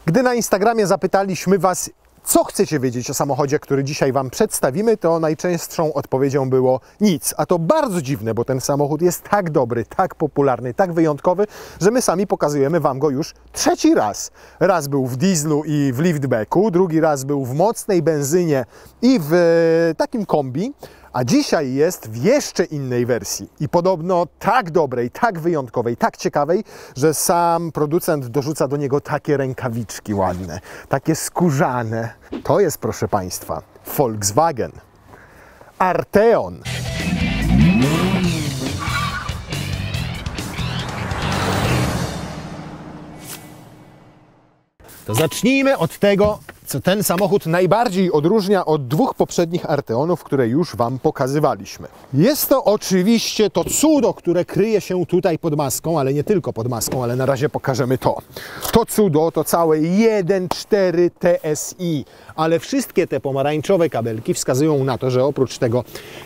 Gdy na Instagramie zapytaliśmy Was, co chcecie wiedzieć o samochodzie, który dzisiaj Wam przedstawimy, to najczęstszą odpowiedzią było nic. A to bardzo dziwne, bo ten samochód jest tak dobry, tak popularny, tak wyjątkowy, że my sami pokazujemy Wam go już trzeci raz. Raz był w dieslu i w liftbacku, drugi raz był w mocnej benzynie i w takim kombi, a dzisiaj jest w jeszcze innej wersji i podobno tak dobrej, tak wyjątkowej, tak ciekawej, że sam producent dorzuca do niego takie rękawiczki ładne, takie skórzane. To jest, proszę Państwa, Volkswagen Arteon. To zacznijmy od tego, co ten samochód najbardziej odróżnia od dwóch poprzednich Arteonów, które już Wam pokazywaliśmy. Jest to oczywiście to cudo, które kryje się tutaj pod maską, ale nie tylko pod maską, ale na razie pokażemy to. To cudo to całe 1.4 TSI, ale wszystkie te pomarańczowe kabelki wskazują na to, że oprócz tego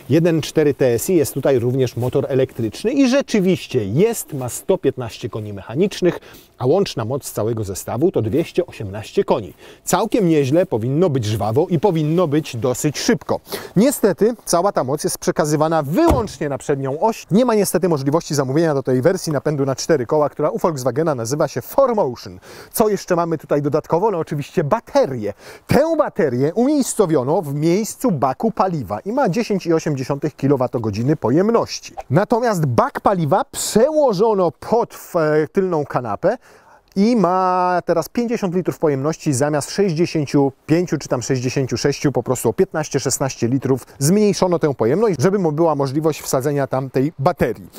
1.4 TSI jest tutaj również motor elektryczny i rzeczywiście jest, ma 115 koni mechanicznych, a łączna moc całego zestawu to 218 koni. Całkiem nieźle, powinno być żwawo i powinno być dosyć szybko. Niestety cała ta moc jest przekazywana wyłącznie na przednią oś. Nie ma niestety możliwości zamówienia do tej wersji napędu na 4 koła, która u Volkswagena nazywa się 4Motion. Co jeszcze mamy tutaj dodatkowo? No oczywiście baterię. Tę baterię umiejscowiono w miejscu baku paliwa i ma 10,8 kWh pojemności. Natomiast bak paliwa przełożono pod tylną kanapę i ma teraz 50 litrów pojemności zamiast 65 czy tam 66, po prostu o 15-16 litrów zmniejszono tę pojemność, żeby była możliwość wsadzenia tam tej baterii.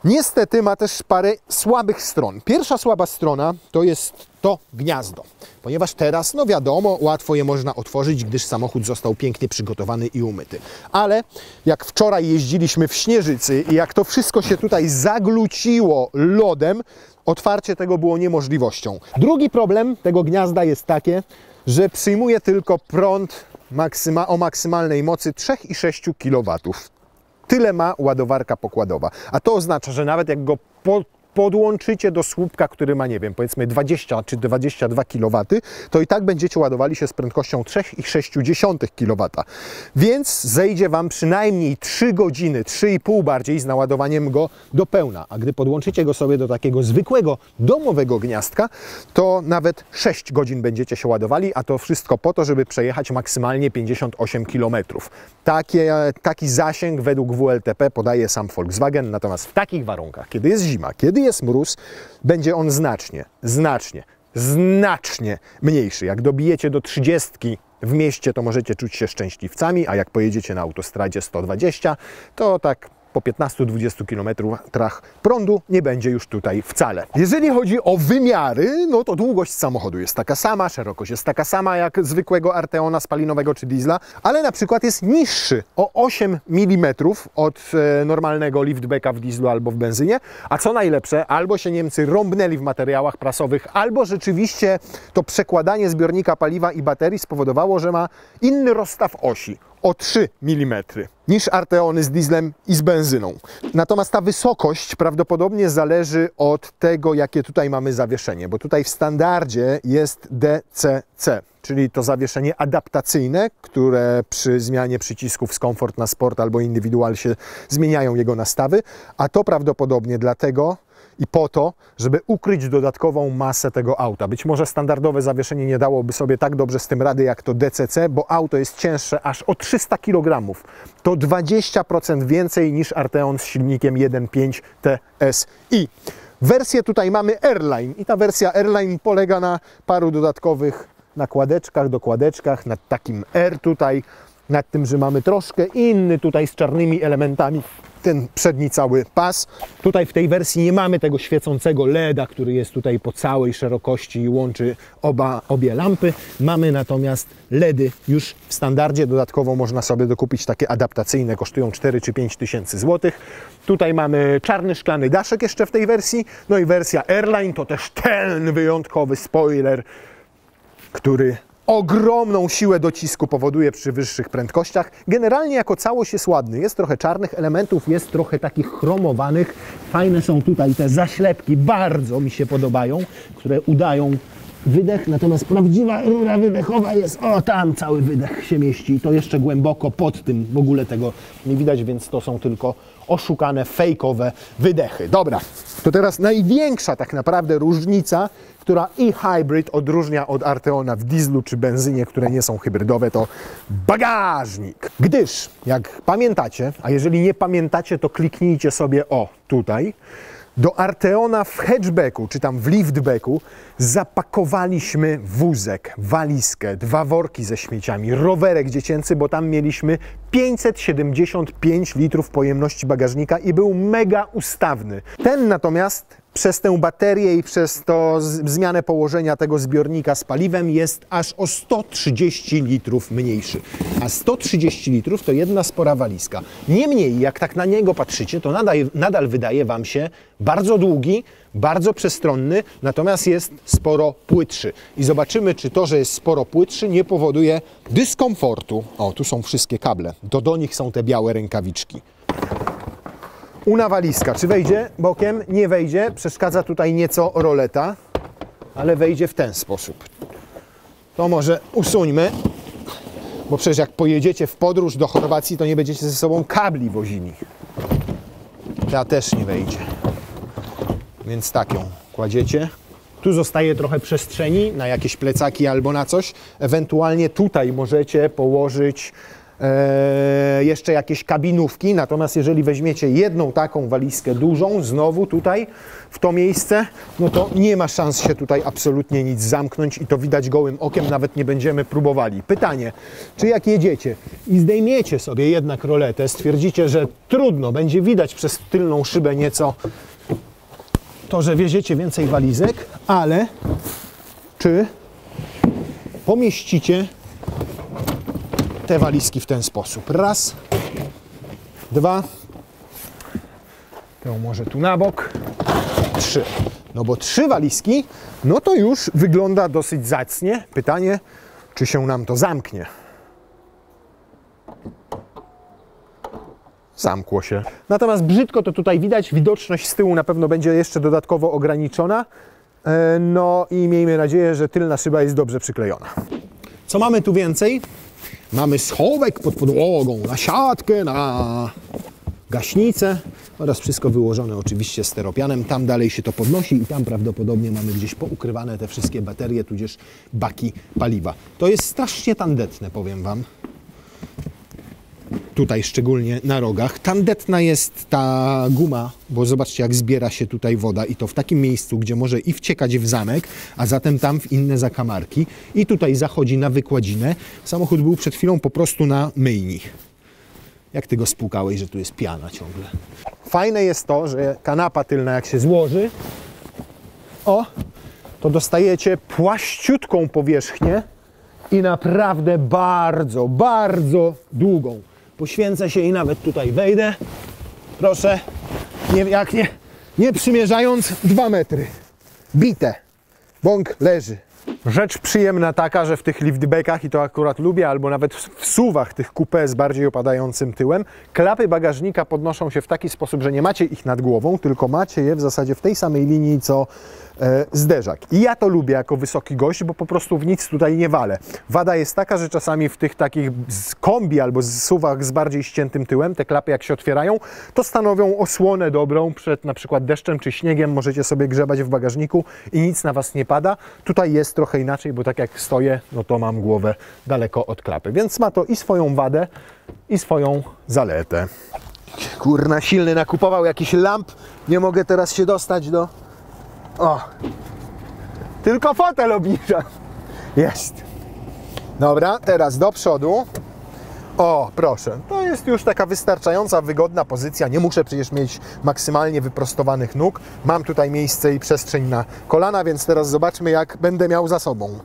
Niestety ma też parę słabych stron. Pierwsza słaba strona to jest to gniazdo, ponieważ teraz, no wiadomo, łatwo je można otworzyć, gdyż samochód został pięknie przygotowany i umyty. Ale jak wczoraj jeździliśmy w Śnieżycy i jak to wszystko się tutaj zagluciło lodem, otwarcie tego było niemożliwością. Drugi problem tego gniazda jest takie, że przyjmuje tylko prąd o maksymalnej mocy 3,6 kW. Tyle ma ładowarka pokładowa. A to oznacza, że nawet jak go podłączycie do słupka, który ma, nie wiem, powiedzmy 20 czy 22 kW, to i tak będziecie ładowali się z prędkością 3,6 kW. Więc zejdzie Wam przynajmniej 3 godziny, 3,5 bardziej z naładowaniem go do pełna. A gdy podłączycie go sobie do takiego zwykłego domowego gniazdka, to nawet 6 godzin będziecie się ładowali, a to wszystko po to, żeby przejechać maksymalnie 58 km. Taki zasięg według WLTP podaje sam Volkswagen, natomiast w takich warunkach, kiedy jest zima, kiedy jest mróz, będzie on znacznie mniejszy. Jak dobijecie do 30 w mieście, to możecie czuć się szczęśliwcami, a jak pojedziecie na autostradzie 120, to tak po 15-20 km prądu nie będzie już tutaj wcale. Jeżeli chodzi o wymiary, no to długość samochodu jest taka sama, szerokość jest taka sama jak zwykłego Arteona spalinowego czy diesla, ale na przykład jest niższy o 8 mm od normalnego liftbacka w dieslu albo w benzynie, a co najlepsze, albo się Niemcy rąbnęli w materiałach prasowych, albo rzeczywiście to przekładanie zbiornika paliwa i baterii spowodowało, że ma inny rozstaw osi o 3 mm niż Arteony z dieslem i z benzyną. Natomiast ta wysokość prawdopodobnie zależy od tego, jakie tutaj mamy zawieszenie, bo tutaj w standardzie jest DCC, czyli to zawieszenie adaptacyjne, które przy zmianie przycisków z Comfort na Sport albo Individual się zmieniają jego nastawy, a to prawdopodobnie dlatego i po to, żeby ukryć dodatkową masę tego auta. Być może standardowe zawieszenie nie dałoby sobie tak dobrze z tym rady jak to DCC, bo auto jest cięższe aż o 300 kg. To 20% więcej niż Arteon z silnikiem 1.5 TSI. Wersję tutaj mamy Airline i ta wersja Airline polega na paru dodatkowych nakładeczkach, dokładeczkach, nad takim R tutaj, nad tym, że mamy troszkę inny tutaj z czarnymi elementami ten przedni cały pas. Tutaj w tej wersji nie mamy tego świecącego LEDa, który jest tutaj po całej szerokości i łączy obie lampy. Mamy natomiast LEDy już w standardzie. Dodatkowo można sobie dokupić takie adaptacyjne, kosztują 4 czy 5 tysięcy złotych. Tutaj mamy czarny szklany daszek jeszcze w tej wersji. No i wersja Airline to też ten wyjątkowy spoiler, który ogromną siłę docisku powoduje przy wyższych prędkościach. Generalnie jako całość jest ładny. Jest trochę czarnych elementów, jest trochę takich chromowanych. Fajne są tutaj te zaślepki, bardzo mi się podobają, które udają wydech, natomiast prawdziwa rura wydechowa jest, o tam cały wydech się mieści i to jeszcze głęboko pod tym, w ogóle tego nie widać, więc to są tylko oszukane, fejkowe wydechy. Dobra, to teraz największa tak naprawdę różnica, która e-hybrid odróżnia od Arteona w dieslu czy benzynie, które nie są hybrydowe, to bagażnik. Gdyż, jak pamiętacie, a jeżeli nie pamiętacie, to kliknijcie sobie o tutaj, do Arteona w hatchbacku, czy tam w liftbacku zapakowaliśmy wózek, walizkę, 2 worki ze śmieciami, rowerek dziecięcy, bo tam mieliśmy 575 litrów pojemności bagażnika i był mega ustawny. Ten natomiast przez tę baterię i przez to zmianę położenia tego zbiornika z paliwem jest aż o 130 litrów mniejszy. A 130 litrów to jedna spora walizka. Niemniej, jak tak na niego patrzycie, to nadal wydaje Wam się bardzo długi, bardzo przestronny, natomiast jest sporo płytszy. I zobaczymy, czy to, że jest sporo płytszy, nie powoduje dyskomfortu. O, tu są wszystkie kable. Do nich są te białe rękawiczki. Una walizka. Czy wejdzie bokiem? Nie wejdzie. Przeszkadza tutaj nieco roleta, ale wejdzie w ten sposób. To może usuńmy, bo przecież jak pojedziecie w podróż do Chorwacji, to nie będziecie ze sobą kabli wozili. Ta też nie wejdzie. Więc tak ją kładziecie. Tu zostaje trochę przestrzeni na jakieś plecaki albo na coś. Ewentualnie tutaj możecie położyć jeszcze jakieś kabinówki, natomiast jeżeli weźmiecie jedną taką walizkę dużą, znowu tutaj w to miejsce, no to nie ma szans się tutaj absolutnie nic zamknąć i to widać gołym okiem, nawet nie będziemy próbowali. Pytanie, czy jak jedziecie i zdejmiecie sobie jednak roletę, stwierdzicie, że trudno, będzie widać przez tylną szybę nieco to, że wieziecie więcej walizek, ale czy pomieścicie te walizki w ten sposób. Raz, dwa, to może tu na bok, 3. No bo 3 walizki, no to już wygląda dosyć zacnie. Pytanie, czy się nam to zamknie. Zamkło się. Natomiast brzydko to tutaj widać, widoczność z tyłu na pewno będzie jeszcze dodatkowo ograniczona. No i miejmy nadzieję, że tylna szyba jest dobrze przyklejona. Co mamy tu więcej? Mamy schowek pod podłogą, na siatkę, na gaśnicę oraz wszystko wyłożone oczywiście steropianem. Tam dalej się to podnosi i tam prawdopodobnie mamy gdzieś poukrywane te wszystkie baterie, tudzież baki paliwa. To jest strasznie tandetne, powiem Wam. Tutaj szczególnie na rogach. Tandetna jest ta guma, bo zobaczcie, jak zbiera się tutaj woda i to w takim miejscu, gdzie może i wciekać w zamek, a zatem tam w inne zakamarki. I tutaj zachodzi na wykładzinę. Samochód był przed chwilą po prostu na myjni. Jak Ty go spłukałeś, że tu jest piana ciągle. Fajne jest to, że kanapa tylna jak się złoży, to dostajecie płaściutką powierzchnię i naprawdę bardzo, bardzo długą. Poświęcę się i nawet tutaj wejdę. Proszę, nie przymierzając, 2 metry. Bite. Bąk leży. Rzecz przyjemna taka, że w tych liftbackach, i to akurat lubię, albo nawet w SUV-ach tych coupé z bardziej opadającym tyłem, klapy bagażnika podnoszą się w taki sposób, że nie macie ich nad głową, tylko macie je w zasadzie w tej samej linii, co zderzak. I ja to lubię jako wysoki gość, bo po prostu w nic tutaj nie walę. Wada jest taka, że czasami w tych takich kombi albo SUV-ach z bardziej ściętym tyłem, te klapy jak się otwierają, to stanowią osłonę dobrą przed na przykład deszczem czy śniegiem. Możecie sobie grzebać w bagażniku i nic na Was nie pada. Tutaj jest trochę inaczej, bo tak jak stoję, no to mam głowę daleko od klapy. Więc ma to i swoją wadę, i swoją zaletę. Kurna, silny nakupował jakiś lamp. Nie mogę teraz się dostać do... O! Tylko fotel obniża. Jest. Dobra, teraz do przodu. O, proszę. To jest już taka wystarczająca, wygodna pozycja. Nie muszę przecież mieć maksymalnie wyprostowanych nóg. Mam tutaj miejsce i przestrzeń na kolana, więc teraz zobaczmy, jak będę miał za sobą.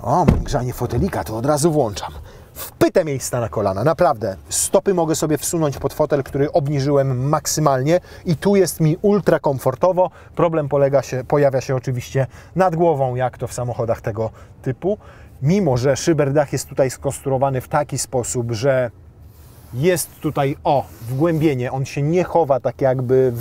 O, mam grzanie fotelika, to od razu włączam. Wpytę miejsca na kolana, naprawdę. Stopy mogę sobie wsunąć pod fotel, który obniżyłem maksymalnie i tu jest mi ultra komfortowo. Problem pojawia się oczywiście nad głową, jak to w samochodach tego typu. Mimo że szyberdach jest tutaj skonstruowany w taki sposób, że jest tutaj wgłębienie, on się nie chowa tak jakby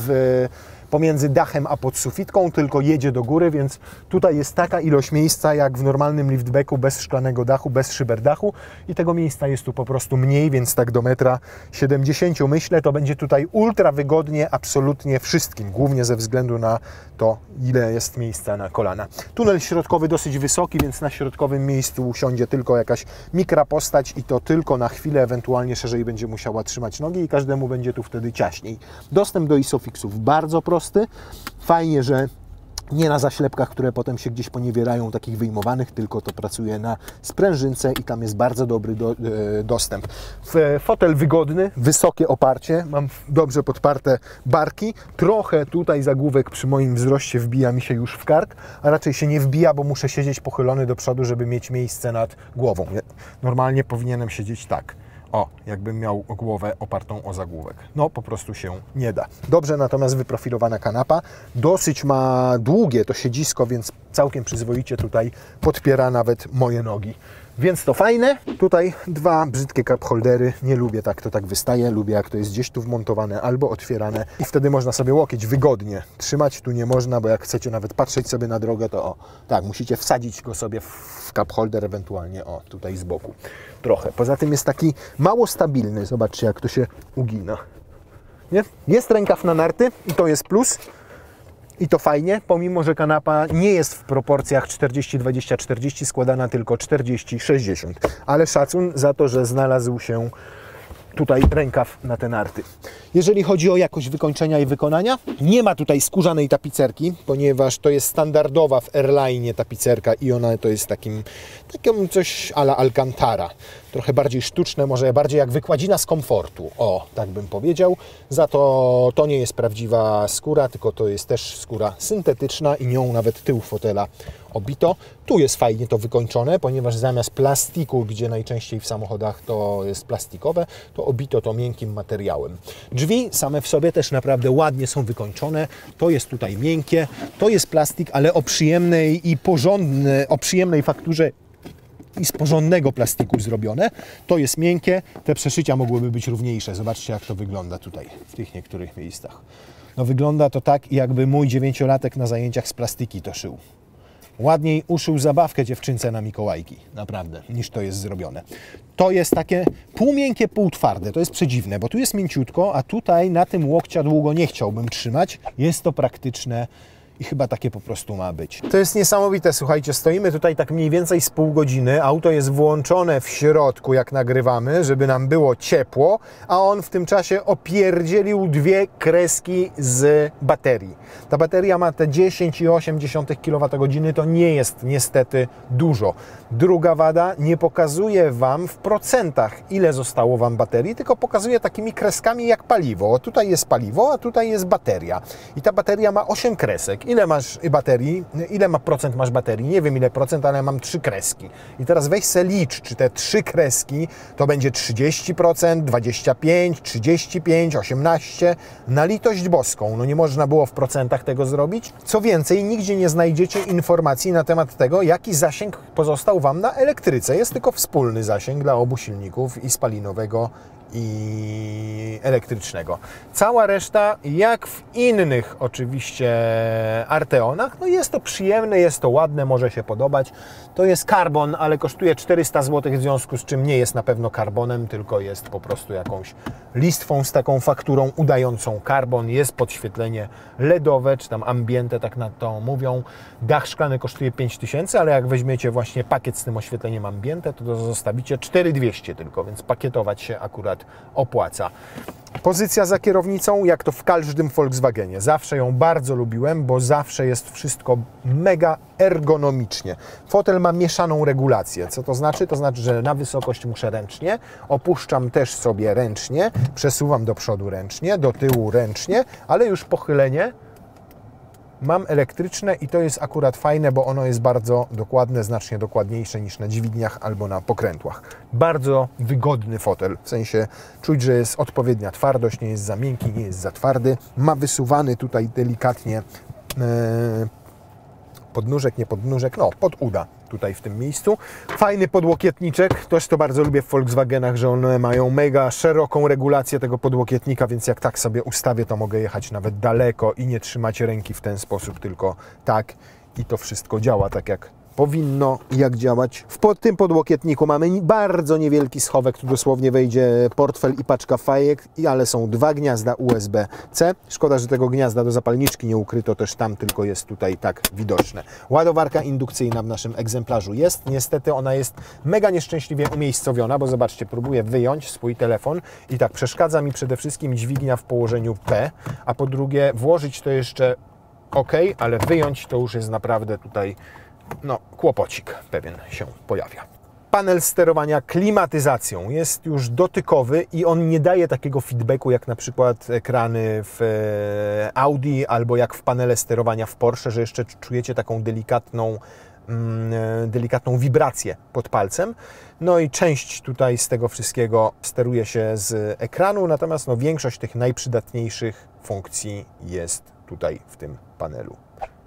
pomiędzy dachem a podsufitką, tylko jedzie do góry, więc tutaj jest taka ilość miejsca jak w normalnym liftbacku bez szklanego dachu, bez szyberdachu i tego miejsca jest tu po prostu mniej, więc tak do 1,70 m myślę, to będzie tutaj ultra wygodnie absolutnie wszystkim, głównie ze względu na to, ile jest miejsca na kolana. Tunel środkowy dosyć wysoki, więc na środkowym miejscu usiądzie tylko jakaś mikra postać i to tylko na chwilę, ewentualnie szerzej będzie musiała trzymać nogi i każdemu będzie tu wtedy ciaśniej. Dostęp do isofixów bardzo prosty. Fajnie, że nie na zaślepkach, które potem się gdzieś poniewierają, takich wyjmowanych, tylko to pracuje na sprężynce i tam jest bardzo dobry dostęp. Fotel wygodny, wysokie oparcie, mam dobrze podparte barki, trochę tutaj zagłówek przy moim wzroście wbija mi się już w kark, a raczej się nie wbija, bo muszę siedzieć pochylony do przodu, żeby mieć miejsce nad głową. Normalnie powinienem siedzieć tak. O, jakbym miał głowę opartą o zagłówek. No, po prostu się nie da. Dobrze natomiast wyprofilowana kanapa. Dosyć ma długie to siedzisko, więc całkiem przyzwoicie tutaj podpiera nawet moje nogi. Więc to fajne. Tutaj dwa brzydkie cup holdery. Nie lubię tak, to tak wystaje. Lubię, jak to jest gdzieś tu wmontowane albo otwierane. I wtedy można sobie łokieć wygodnie trzymać. Tu nie można, bo jak chcecie nawet patrzeć sobie na drogę, to o, tak, musicie wsadzić go sobie w cup holder, ewentualnie o, tutaj z boku. Trochę. Poza tym jest taki mało stabilny. Zobaczcie, jak to się ugina. Nie? Jest rękaw na narty i to jest plus. I to fajnie, pomimo że kanapa nie jest w proporcjach 40-20-40 składana, tylko 40-60. Ale szacun za to, że znalazł się tutaj rękaw na te narty. Jeżeli chodzi o jakość wykończenia i wykonania, nie ma tutaj skórzanej tapicerki, ponieważ to jest standardowa w Airline tapicerka i ona to jest takim coś a la Alcantara. Trochę bardziej sztuczne, może bardziej jak wykładzina z komfortu. O, tak bym powiedział. Za to nie jest prawdziwa skóra, tylko to jest też skóra syntetyczna i nią nawet tył fotela obito. Tu jest fajnie to wykończone, ponieważ zamiast plastiku, gdzie najczęściej w samochodach to jest plastikowe, to obito to miękkim materiałem. Drzwi same w sobie też naprawdę ładnie są wykończone. To jest tutaj miękkie, to jest plastik, ale o przyjemnej i o przyjemnej fakturze i z porządnego plastiku zrobione. To jest miękkie, te przeszycia mogłyby być równiejsze. Zobaczcie, jak to wygląda tutaj, w tych niektórych miejscach. No wygląda to tak, jakby mój 9-latek na zajęciach z plastiki to szył. Ładniej uszył zabawkę dziewczynce na Mikołajki, naprawdę, niż to jest zrobione. To jest takie półmiękkie, półtwarde. To jest przedziwne, bo tu jest mięciutko, a tutaj na tym łokcia długo nie chciałbym trzymać. Jest to praktyczne i chyba takie po prostu ma być. To jest niesamowite, słuchajcie, stoimy tutaj tak mniej więcej z pół godziny, auto jest włączone w środku, jak nagrywamy, żeby nam było ciepło, a on w tym czasie opierdzielił 2 kreski z baterii. Ta bateria ma te 10,8 kWh, to nie jest niestety dużo. Druga wada, nie pokazuje Wam w procentach, ile zostało Wam baterii, tylko pokazuje takimi kreskami jak paliwo. Tutaj jest paliwo, a tutaj jest bateria. I ta bateria ma 8 kresek. Ile masz baterii? Ile ma procent masz baterii? Nie wiem ile procent, ale mam 3 kreski. I teraz weź se licz, czy te 3 kreski to będzie 30%, 25%, 35%, 18%. Na litość boską, no nie można było w procentach tego zrobić. Co więcej, nigdzie nie znajdziecie informacji na temat tego, jaki zasięg pozostał Wam na elektryce. Jest tylko wspólny zasięg dla obu silników, i spalinowego, i elektrycznego. Cała reszta, jak w innych oczywiście Arteonach, no jest to przyjemne, jest to ładne, może się podobać. To jest karbon, ale kosztuje 400 zł, w związku z czym nie jest na pewno karbonem, tylko jest po prostu jakąś listwą z taką fakturą udającą karbon. Jest podświetlenie LEDowe, czy tam ambiente, tak na to mówią. Dach szklany kosztuje 5000, ale jak weźmiecie właśnie pakiet z tym oświetleniem ambiente, to zostawicie 4200 tylko, więc pakietować się akurat opłaca. Pozycja za kierownicą, jak to w każdym Volkswagenie. Zawsze ją bardzo lubiłem, bo zawsze jest wszystko mega ergonomicznie. Fotel ma mieszaną regulację. Co to znaczy? To znaczy, że na wysokość muszę ręcznie, opuszczam też sobie ręcznie, przesuwam do przodu ręcznie, do tyłu ręcznie, ale już pochylenie mam elektryczne i to jest akurat fajne, bo ono jest bardzo dokładne, znacznie dokładniejsze niż na dźwigniach albo na pokrętłach. Bardzo wygodny fotel, w sensie czuć, że jest odpowiednia twardość, nie jest za miękki, nie jest za twardy. Ma wysuwany tutaj delikatnie podnóżek, nie podnóżek, no pod uda tutaj w tym miejscu. Fajny podłokietniczek, też to bardzo lubię w Volkswagenach, że one mają mega szeroką regulację tego podłokietnika, więc jak tak sobie ustawię, to mogę jechać nawet daleko i nie trzymać ręki w ten sposób, tylko tak i to wszystko działa tak jak powinno, jak działać. W tym podłokietniku mamy bardzo niewielki schowek, tu dosłownie wejdzie portfel i paczka fajek, ale są 2 gniazda USB-C. Szkoda, że tego gniazda do zapalniczki nie ukryto też tam, tylko jest tutaj tak widoczne. Ładowarka indukcyjna w naszym egzemplarzu jest. Niestety ona jest mega nieszczęśliwie umiejscowiona, bo zobaczcie, próbuję wyjąć swój telefon i tak przeszkadza mi przede wszystkim dźwignia w położeniu P, a po drugie włożyć to jeszcze ok, ale wyjąć to już jest naprawdę tutaj no, kłopocik pewien się pojawia. Panel sterowania klimatyzacją jest już dotykowy i on nie daje takiego feedbacku jak na przykład ekrany w Audi albo jak w panele sterowania w Porsche, że jeszcze czujecie taką delikatną wibrację pod palcem. No i część tutaj z tego wszystkiego steruje się z ekranu, natomiast no, większość tych najprzydatniejszych funkcji jest tutaj w tym panelu.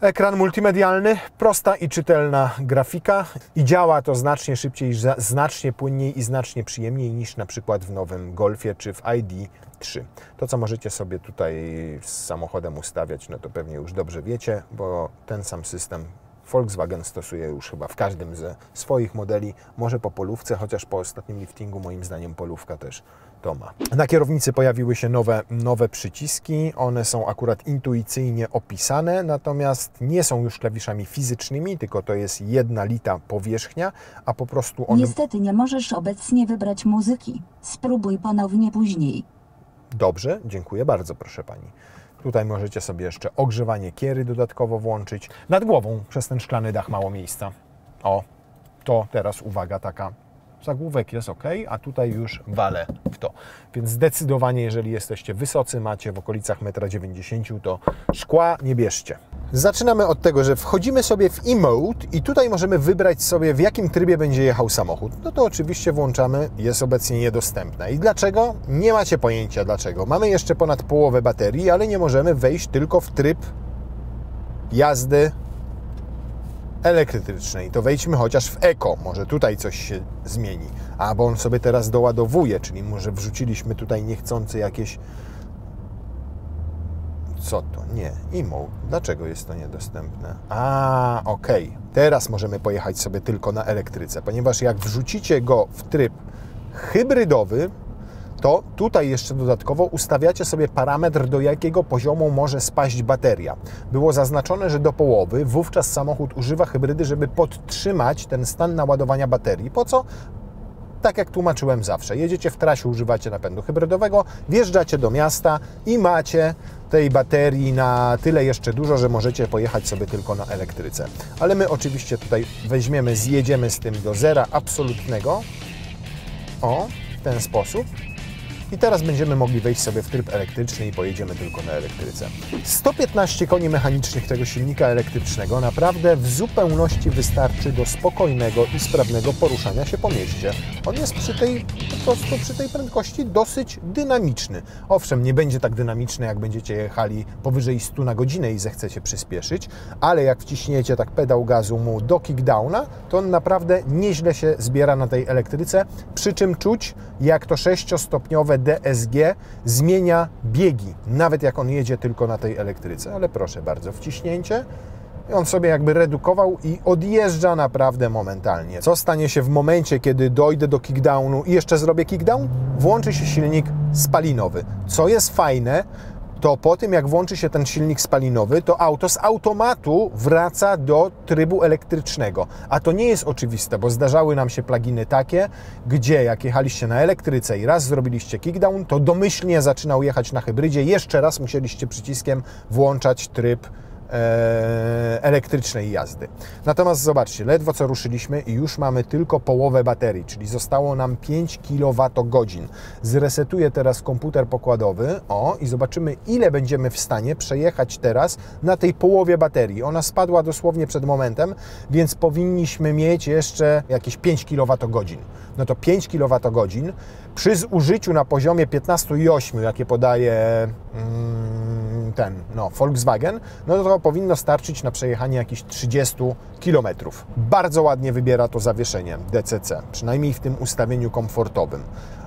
Ekran multimedialny, prosta i czytelna grafika i działa to znacznie szybciej, znacznie płynniej i znacznie przyjemniej niż na przykład w nowym Golfie czy w ID.3. To, co możecie sobie tutaj z samochodem ustawiać, no to pewnie już dobrze wiecie, bo ten sam system Volkswagen stosuje już chyba w każdym ze swoich modeli, może po polówce, chociaż po ostatnim liftingu moim zdaniem polówka też to ma. Na kierownicy pojawiły się nowe przyciski, one są akurat intuicyjnie opisane, natomiast nie są już klawiszami fizycznymi, tylko to jest jedna lita powierzchnia, a po prostu one... Niestety nie możesz obecnie wybrać muzyki. Spróbuj ponownie później. Dobrze, dziękuję bardzo, proszę Pani. Tutaj możecie sobie jeszcze ogrzewanie kiery dodatkowo włączyć. Nad głową przez ten szklany dach mało miejsca. O, to teraz uwaga taka. Zagłówek jest ok, a tutaj już walę w to. Więc zdecydowanie, jeżeli jesteście wysocy, macie w okolicach 1,90 m, to szkła nie bierzcie. Zaczynamy od tego, że wchodzimy sobie w e-mode i tutaj możemy wybrać sobie, w jakim trybie będzie jechał samochód. No to oczywiście włączamy, jest obecnie niedostępne. I dlaczego? Nie macie pojęcia dlaczego. Mamy jeszcze ponad połowę baterii, ale nie możemy wejść tylko w tryb jazdy elektrycznej. To wejdźmy chociaż w Eco. Może tutaj coś się zmieni. A, bo on sobie teraz doładowuje, czyli może wrzuciliśmy tutaj niechcący jakieś... Co to? Nie. E-mode. Dlaczego jest to niedostępne? A, okej. Teraz możemy pojechać sobie tylko na elektryce, ponieważ jak wrzucicie go w tryb hybrydowy, to tutaj jeszcze dodatkowo ustawiacie sobie parametr, do jakiego poziomu może spaść bateria. Było zaznaczone, że do połowy, wówczas samochód używa hybrydy, żeby podtrzymać ten stan naładowania baterii. Po co? Tak jak tłumaczyłem zawsze. Jedziecie w trasie, używacie napędu hybrydowego, wjeżdżacie do miasta i macie tej baterii na tyle jeszcze dużo, że możecie pojechać sobie tylko na elektryce. Ale my oczywiście tutaj weźmiemy, zjedziemy z tym do zera absolutnego. O, w ten sposób. I teraz będziemy mogli wejść sobie w tryb elektryczny i pojedziemy tylko na elektryce. 115 koni mechanicznych tego silnika elektrycznego naprawdę w zupełności wystarczy do spokojnego i sprawnego poruszania się po mieście. On jest przy tej prędkości dosyć dynamiczny. Owszem, nie będzie tak dynamiczny, jak będziecie jechali powyżej 100 na godzinę i zechcecie przyspieszyć, ale jak wciśniecie tak pedał gazu mu do kickdowna, to on naprawdę nieźle się zbiera na tej elektryce, przy czym czuć, jak to 6-stopniowe DSG zmienia biegi, nawet jak on jedzie tylko na tej elektryce. Ale proszę bardzo, wciśnięcie i on sobie jakby redukował i odjeżdża naprawdę momentalnie. Co stanie się w momencie, kiedy dojdę do kickdownu i jeszcze zrobię kickdown? Włączy się silnik spalinowy. Co jest fajne, to po tym jak włączy się ten silnik spalinowy, to auto z automatu wraca do trybu elektrycznego. A to nie jest oczywiste, bo zdarzały nam się pluginy takie, gdzie jak jechaliście na elektryce i raz zrobiliście kickdown, to domyślnie zaczynał jechać na hybrydzie, jeszcze raz musieliście przyciskiem włączać tryb elektrycznej jazdy. Natomiast zobaczcie, ledwo co ruszyliśmy i już mamy tylko połowę baterii, czyli zostało nam 5 kWh. Zresetuję teraz komputer pokładowy, i zobaczymy, ile będziemy w stanie przejechać teraz na tej połowie baterii. Ona spadła dosłownie przed momentem, więc powinniśmy mieć jeszcze jakieś 5 kWh. No to 5 kWh przy zużyciu na poziomie 15,8, jakie podaje Volkswagen, no to powinno starczyć na przejechanie jakichś 30 km. Bardzo ładnie wybiera to zawieszenie DCC, przynajmniej w tym ustawieniu komfortowym.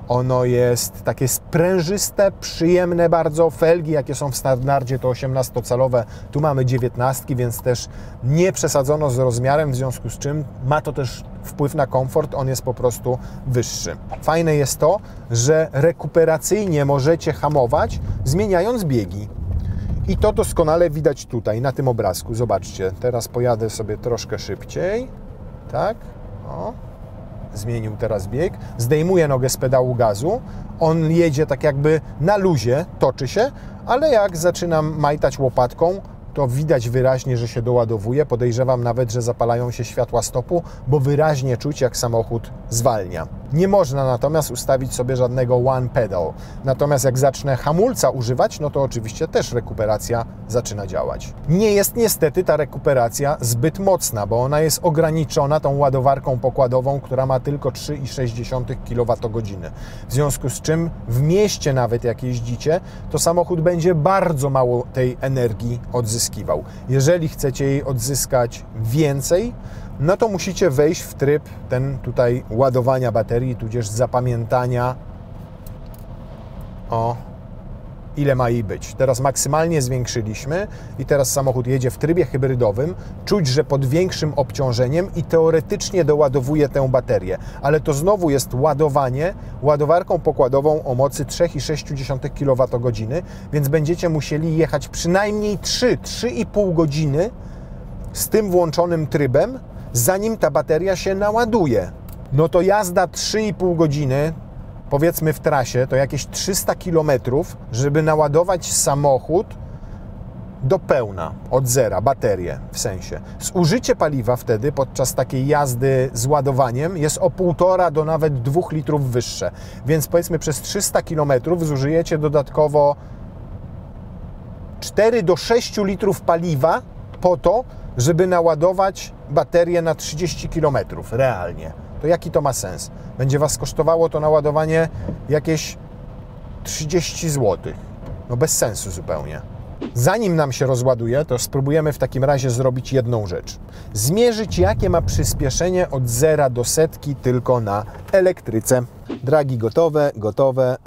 Ono jest takie sprężyste, przyjemne bardzo. Felgi, jakie są w standardzie, to 18-calowe, tu mamy 19, więc też nie przesadzono z rozmiarem, w związku z czym ma to też wpływ na komfort, on jest po prostu wyższy. Fajne jest to, że rekuperacyjnie możecie hamować, zmieniając biegi. I to doskonale widać tutaj, na tym obrazku. Zobaczcie, teraz pojadę sobie troszkę szybciej. Tak, o. Zmienił teraz bieg, zdejmuje nogę z pedału gazu, on jedzie tak jakby na luzie, toczy się, ale jak zaczynam majtać łopatką, to widać wyraźnie, że się doładowuje. Podejrzewam nawet, że zapalają się światła stopu, bo wyraźnie czuć, jak samochód zwalnia. Nie można natomiast ustawić sobie żadnego one pedal. Natomiast jak zacznę hamulca używać, no to oczywiście też rekuperacja zaczyna działać. Nie jest niestety ta rekuperacja zbyt mocna, bo ona jest ograniczona tą ładowarką pokładową, która ma tylko 3,6 kWh. W związku z czym w mieście nawet jak jeździcie, to samochód będzie bardzo mało tej energii odzyskiwał. Jeżeli chcecie jej odzyskać więcej, no to musicie wejść w tryb ten tutaj ładowania baterii, tudzież zapamiętania, ile ma jej być. Teraz maksymalnie zwiększyliśmy i teraz samochód jedzie w trybie hybrydowym. Czuć, że pod większym obciążeniem i teoretycznie doładowuje tę baterię. Ale to znowu jest ładowanie ładowarką pokładową o mocy 3,6 kWh, więc będziecie musieli jechać przynajmniej 3,5 godziny z tym włączonym trybem, zanim ta bateria się naładuje. No to jazda 3,5 godziny, powiedzmy w trasie, to jakieś 300 km, żeby naładować samochód do pełna, od zera, baterię w sensie. Zużycie paliwa wtedy podczas takiej jazdy z ładowaniem jest o 1,5 do nawet 2 litrów wyższe. Więc powiedzmy przez 300 km zużyjecie dodatkowo 4 do 6 litrów paliwa po to, żeby naładować baterię na 30 km realnie. To jaki to ma sens? Będzie Was kosztowało to naładowanie jakieś 30 zł. No bez sensu zupełnie. Zanim nam się rozładuje, to spróbujemy w takim razie zrobić jedną rzecz. Zmierzyć, jakie ma przyspieszenie od 0 do setki tylko na elektryce. Dragi gotowe,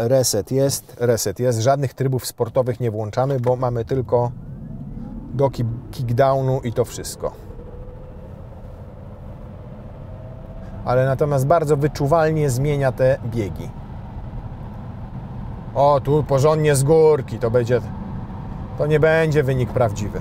reset jest. Żadnych trybów sportowych nie włączamy, bo mamy tylko do kickdownu i to wszystko. Ale natomiast bardzo wyczuwalnie zmienia te biegi. O, tu porządnie z górki, to nie będzie wynik prawdziwy.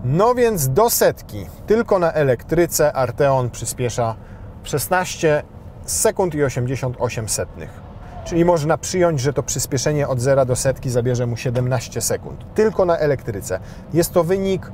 No więc do setki, tylko na elektryce Arteon przyspiesza 16 sekund i 88 setnych. Czyli można przyjąć, że to przyspieszenie od 0 do setki zabierze mu 17 sekund. Tylko na elektryce. Jest to wynik,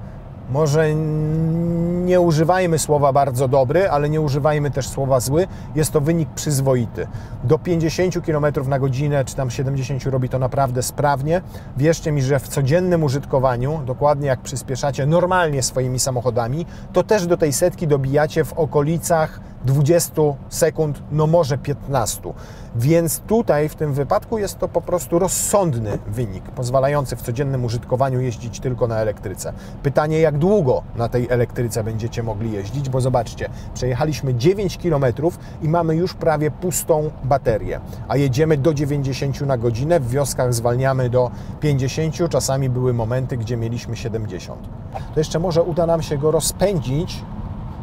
może nie używajmy słowa bardzo dobry, ale nie używajmy też słowa zły. Jest to wynik przyzwoity. Do 50 km na godzinę, czy tam 70 robi to naprawdę sprawnie. Wierzcie mi, że w codziennym użytkowaniu, dokładnie jak przyspieszacie normalnie swoimi samochodami, to też do tej setki dobijacie w okolicach 20 sekund, no może 15. Więc tutaj w tym wypadku jest to po prostu rozsądny wynik, pozwalający w codziennym użytkowaniu jeździć tylko na elektryce. Pytanie, jak długo na tej elektryce będziecie mogli jeździć, bo zobaczcie, przejechaliśmy 9 km i mamy już prawie pustą baterię, a jedziemy do 90 na godzinę, w wioskach zwalniamy do 50, czasami były momenty, gdzie mieliśmy 70. To jeszcze może uda nam się go rozpędzić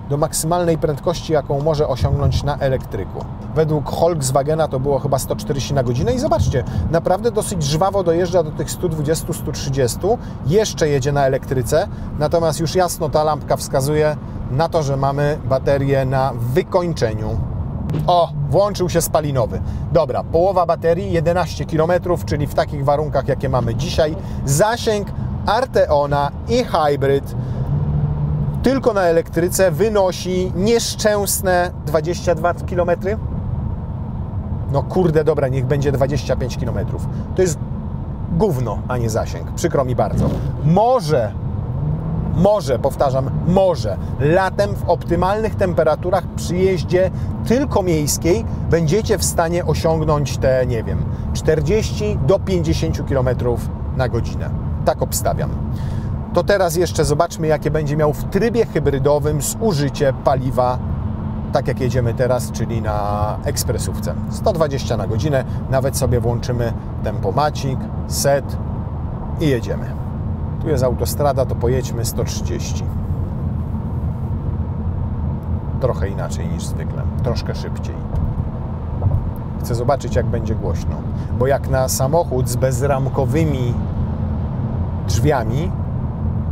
do maksymalnej prędkości, jaką może osiągnąć na elektryku. Według Volkswagena to było chyba 140 na godzinę i zobaczcie, naprawdę dosyć żwawo dojeżdża do tych 120-130, jeszcze jedzie na elektryce, natomiast już jasno ta lampka wskazuje na to, że mamy baterię na wykończeniu. O, włączył się spalinowy. Dobra, połowa baterii, 11 km, czyli w takich warunkach, jakie mamy dzisiaj. Zasięg Arteona i Hybrid tylko na elektryce wynosi nieszczęsne 22 km. No kurde, dobra, niech będzie 25 km. To jest gówno, a nie zasięg. Przykro mi bardzo. Może, powtarzam, może latem w optymalnych temperaturach przy jeździe tylko miejskiej będziecie w stanie osiągnąć te, nie wiem, 40 do 50 km na godzinę. Tak obstawiam. To teraz jeszcze zobaczmy, jakie będzie miał w trybie hybrydowym zużycie paliwa, tak jak jedziemy teraz, czyli na ekspresówce. 120 na godzinę, nawet sobie włączymy tempomacik, set i jedziemy. Tu jest autostrada, to pojedźmy 130. Trochę inaczej niż zwykle, troszkę szybciej. Chcę zobaczyć, jak będzie głośno, bo jak na samochód z bezramkowymi drzwiami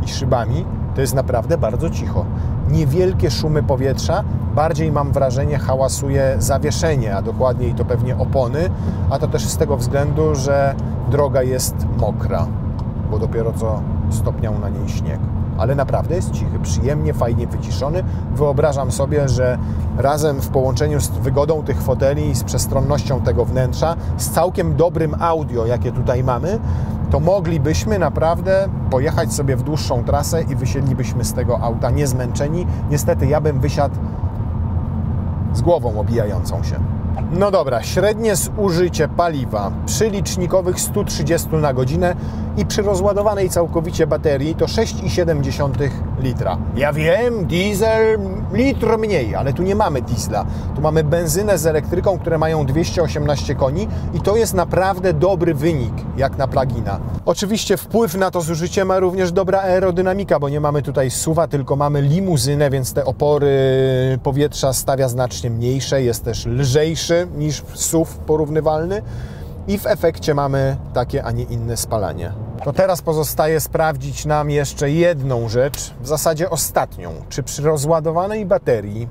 i szybami, to jest naprawdę bardzo cicho. Niewielkie szumy powietrza, bardziej mam wrażenie hałasuje zawieszenie, a dokładniej to pewnie opony, a to też z tego względu, że droga jest mokra, bo dopiero co stopniał na niej śnieg. Ale naprawdę jest cichy, przyjemnie, fajnie wyciszony. Wyobrażam sobie, że razem w połączeniu z wygodą tych foteli i z przestronnością tego wnętrza, z całkiem dobrym audio, jakie tutaj mamy, to moglibyśmy naprawdę pojechać sobie w dłuższą trasę i wysiedlibyśmy z tego auta niezmęczeni. Niestety ja bym wysiadł z głową obijającą się. No dobra, średnie zużycie paliwa przy licznikowych 130 na godzinę i przy rozładowanej całkowicie baterii to 6,7 litra. Ja wiem, diesel litr mniej, ale tu nie mamy diesla. Tu mamy benzynę z elektryką, które mają 218 koni i to jest naprawdę dobry wynik, jak na plugina. Oczywiście wpływ na to zużycie ma również dobra aerodynamika, bo nie mamy tutaj SUV-a, tylko mamy limuzynę, więc te opory powietrza stawia znacznie mniejsze, jest też lżejszy niż SUV porównywalny i w efekcie mamy takie, a nie inne spalanie. To teraz pozostaje sprawdzić nam jeszcze jedną rzecz, w zasadzie ostatnią. Czy przy rozładowanej baterii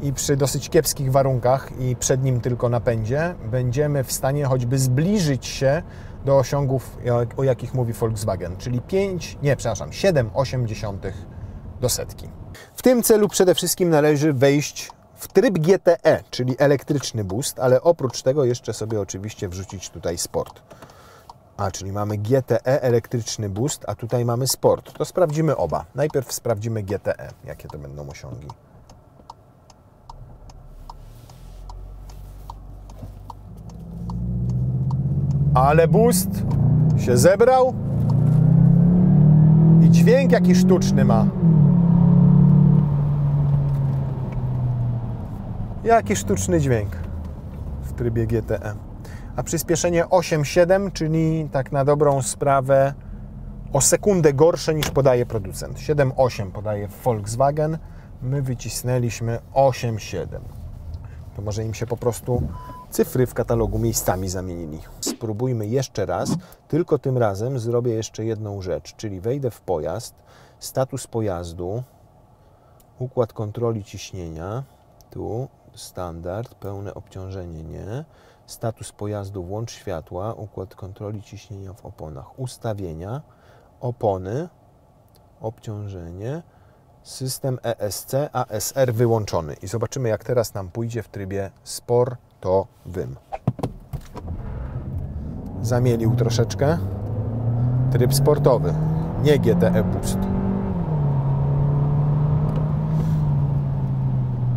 i przy dosyć kiepskich warunkach i przednim tylko napędzie będziemy w stanie choćby zbliżyć się do osiągów, o jakich mówi Volkswagen, czyli 7,8 do setki. W tym celu przede wszystkim należy wejść w tryb GTE, czyli elektryczny boost, ale oprócz tego jeszcze sobie oczywiście wrzucić tutaj sport. Czyli mamy GTE, elektryczny boost, a tutaj mamy sport. To sprawdzimy oba. Najpierw sprawdzimy GTE, jakie to będą osiągi. Ale boost się zebrał i dźwięk jaki sztuczny ma. Jaki sztuczny dźwięk w trybie GTE. A przyspieszenie 8,7, czyli tak na dobrą sprawę o sekundę gorsze niż podaje producent. 7,8 podaje Volkswagen, my wycisnęliśmy 8,7. To może im się po prostu cyfry w katalogu miejscami zamienili. Spróbujmy jeszcze raz, tylko tym razem zrobię jeszcze jedną rzecz, czyli wejdę w pojazd, status pojazdu, układ kontroli ciśnienia, tu standard, pełne obciążenie nie, status pojazdu, włącz światła, układ kontroli ciśnienia w oponach, ustawienia, opony, obciążenie, system ESC, ASR wyłączony. I zobaczymy, jak teraz nam pójdzie w trybie sportowym. Zamielił troszeczkę. Tryb sportowy, nie GTE Boost.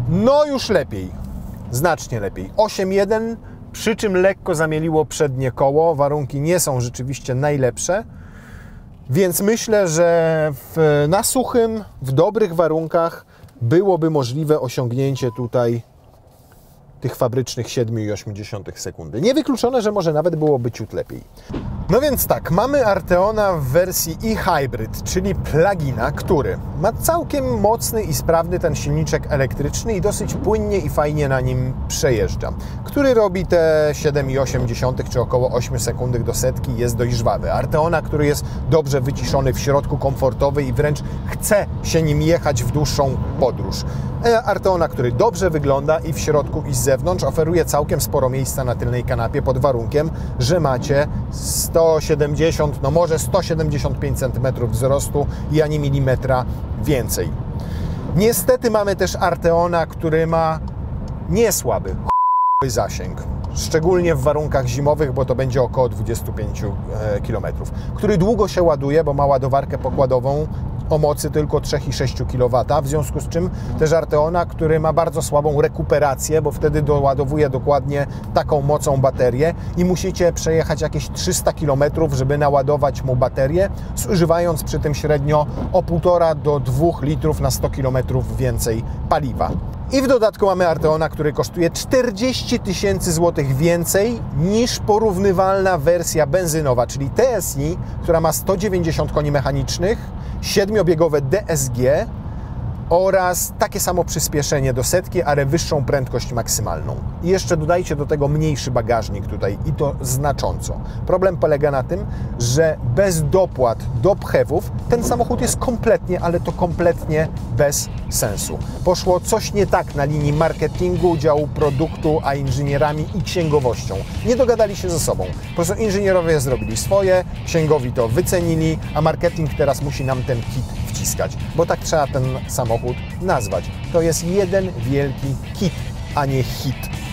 No już lepiej, znacznie lepiej. 8,1, przy czym lekko zamieliło przednie koło. Warunki nie są rzeczywiście najlepsze, więc myślę, że na suchym, w dobrych warunkach byłoby możliwe osiągnięcie tutaj tych fabrycznych 7,8 sekundy. Niewykluczone, że może nawet byłoby ciut lepiej. No więc tak, mamy Arteona w wersji e-hybrid, czyli plugina, który ma całkiem mocny i sprawny ten silniczek elektryczny i dosyć płynnie i fajnie na nim przejeżdża, który robi te 7,8 czy około 8 sekundy do setki, jest dość żwawy. Arteona, który jest dobrze wyciszony w środku, komfortowy i wręcz chce się nim jechać w dłuższą podróż. Arteona, który dobrze wygląda i w środku i z zewnątrz, oferuje całkiem sporo miejsca na tylnej kanapie pod warunkiem, że macie 170, no może 175 cm wzrostu i ani milimetra więcej. Niestety mamy też Arteona, który ma niesłaby zasięg, szczególnie w warunkach zimowych, bo to będzie około 25 km, który długo się ładuje, bo ma ładowarkę pokładową o mocy tylko 3,6 kW, w związku z czym też Arteona, który ma bardzo słabą rekuperację, bo wtedy doładowuje dokładnie taką mocą baterię i musicie przejechać jakieś 300 km, żeby naładować mu baterię, zużywając przy tym średnio o 1,5 do 2 litrów na 100 km więcej paliwa. I w dodatku mamy Arteona, który kosztuje 40 000 złotych więcej niż porównywalna wersja benzynowa, czyli TSI, która ma 190 koni mechanicznych, 7-biegowe DSG oraz takie samo przyspieszenie do 100, ale wyższą prędkość maksymalną. I jeszcze dodajcie do tego mniejszy bagażnik tutaj i to znacząco. Problem polega na tym, że bez dopłat do pchewów ten samochód jest kompletnie, ale to kompletnie bez sensu. Poszło coś nie tak na linii marketingu, działu produktu, a inżynierami i księgowością. Nie dogadali się ze sobą. Po prostu inżynierowie zrobili swoje, księgowi to wycenili, a marketing teraz musi nam ten kit wciskać, bo tak trzeba ten samochód nazwać. To jest jeden wielki kit, a nie hit.